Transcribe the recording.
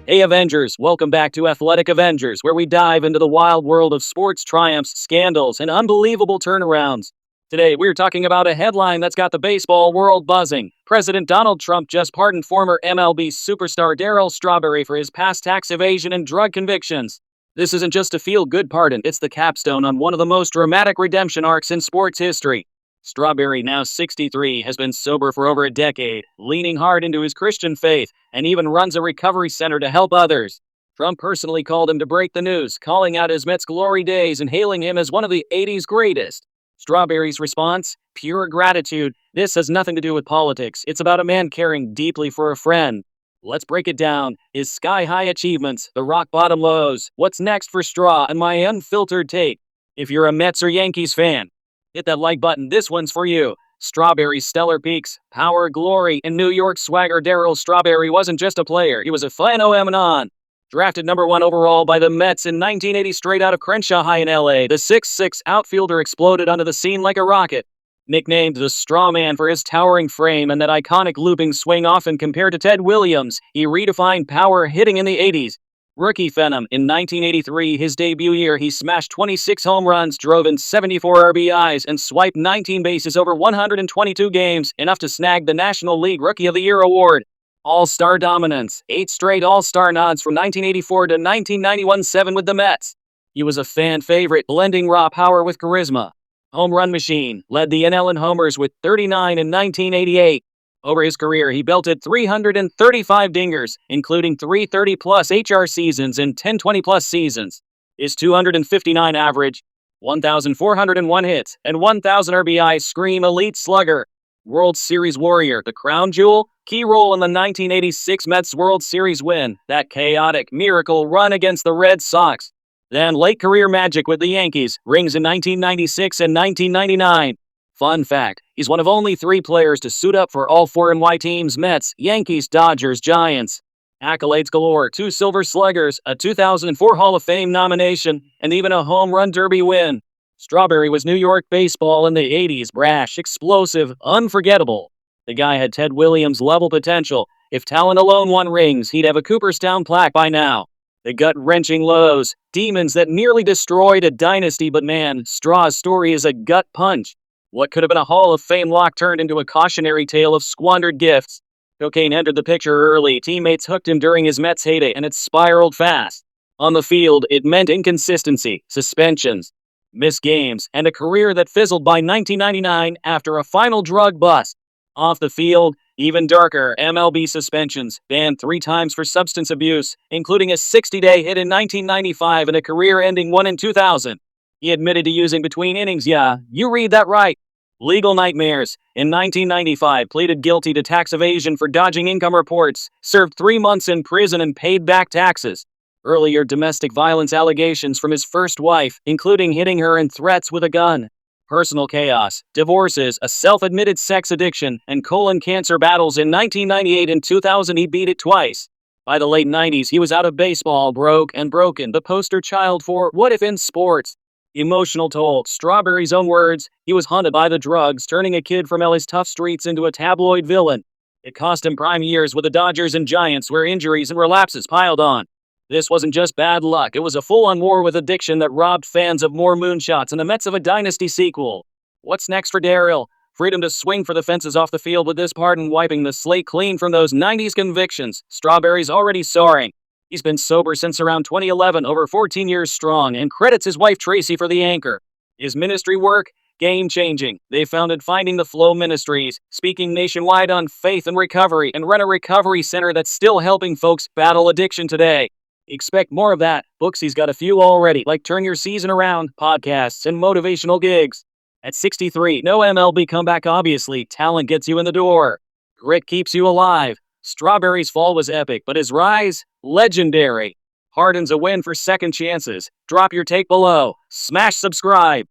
Hey Avengers, welcome back to Athletic Avengers, where we dive into the wild world of sports triumphs, scandals, and unbelievable turnarounds. Today, we're talking about a headline that's got the baseball world buzzing. President Donald Trump just pardoned former MLB superstar Darryl Strawberry for his past tax evasion and drug convictions. This isn't just a feel-good pardon, it's the capstone on one of the most dramatic redemption arcs in sports history. Strawberry, now 63, has been sober for over a decade, leaning hard into his Christian faith, and even runs a recovery center to help others. Trump personally called him to break the news, calling out his Mets glory days and hailing him as one of the 80s greatest. Strawberry's response? Pure gratitude. This has nothing to do with politics. It's about a man caring deeply for a friend. Let's break it down. His sky-high achievements, the rock-bottom lows, what's next for Straw, and my unfiltered take. If you're a Mets or Yankees fan, hit that like button, this one's for you. Strawberry's stellar peaks, power, glory, and New York swagger. Darryl Strawberry wasn't just a player, he was a phenomenon. Drafted number 1 overall by the Mets in 1980 straight out of Crenshaw High in LA, the 6'6" outfielder exploded onto the scene like a rocket. Nicknamed the Straw Man for his towering frame and that iconic looping swing often compared to Ted Williams, he redefined power hitting in the 80s. Rookie Phenom. In 1983, his debut year, he smashed 26 home runs, drove in 74 RBIs, and swiped 19 bases over 122 games, enough to snag the National League Rookie of the Year award. All-Star dominance. 8 straight All-Star nods from 1984 to 1991, 7 with the Mets. He was a fan favorite, blending raw power with charisma. Home run machine. Led the NL in homers with 39 in 1988. Over his career, he belted 335 dingers, including 330-plus HR seasons and 10 20-plus seasons. His 259 average, 1,401 hits, and 1,000 RBIs scream elite slugger. World Series warrior, the crown jewel, key role in the 1986 Mets World Series win, that chaotic miracle run against the Red Sox. Then late career magic with the Yankees, rings in 1996 and 1999. Fun fact, he's one of only 3 players to suit up for all 4 NY teams: Mets, Yankees, Dodgers, Giants. Accolades galore, 2 Silver Sluggers, a 2004 Hall of Fame nomination, and even a home run derby win. Strawberry was New York baseball in the 80s, brash, explosive, unforgettable. The guy had Ted Williams level potential. If talent alone won rings, he'd have a Cooperstown plaque by now. The gut-wrenching lows, demons that nearly destroyed a dynasty, but man, Straw's story is a gut punch. What could have been a Hall of Fame lock turned into a cautionary tale of squandered gifts. Cocaine entered the picture early, teammates hooked him during his Mets heyday, and it spiraled fast. On the field, it meant inconsistency, suspensions, missed games, and a career that fizzled by 1999 after a final drug bust. Off the field, even darker, MLB suspensions, banned 3 times for substance abuse, including a 60-day hit in 1995 and a career-ending one in 2000. He admitted to using between innings, yeah, you read that right. Legal nightmares. In 1995, pleaded guilty to tax evasion for dodging income reports, served 3 months in prison and paid back taxes. Earlier domestic violence allegations from his first wife, including hitting her and threats with a gun. Personal chaos, divorces, a self-admitted sex addiction, and colon cancer battles. In 1998 and 2000 he beat it twice. By the late 90s he was out of baseball, broke and broken, the poster child for what if in sports. Emotional toll. Strawberry's own words, he was haunted by the drugs, turning a kid from LA's tough streets into a tabloid villain. It cost him prime years with the Dodgers and Giants, where injuries and relapses piled on. This wasn't just bad luck, it was a full-on war with addiction that robbed fans of more moonshots and the Mets of a dynasty sequel. What's next for Darryl? Freedom to swing for the fences off the field with this pardon, wiping the slate clean from those 90s convictions. Strawberry's already soaring. He's been sober since around 2011, over 14 years strong, and credits his wife Tracy for the anchor. His ministry work? Game-changing. They founded Finding the Flow Ministries, speaking nationwide on faith and recovery, and run a recovery center that's still helping folks battle addiction today. Expect more of that. Books he's got a few already, like Turn Your Season Around, podcasts, and motivational gigs. At 63, no MLB comeback obviously, talent gets you in the door. Grit keeps you alive. Strawberry's fall was epic, but his rise? Legendary. Hardens a win for second chances. Drop your take below. Smash subscribe.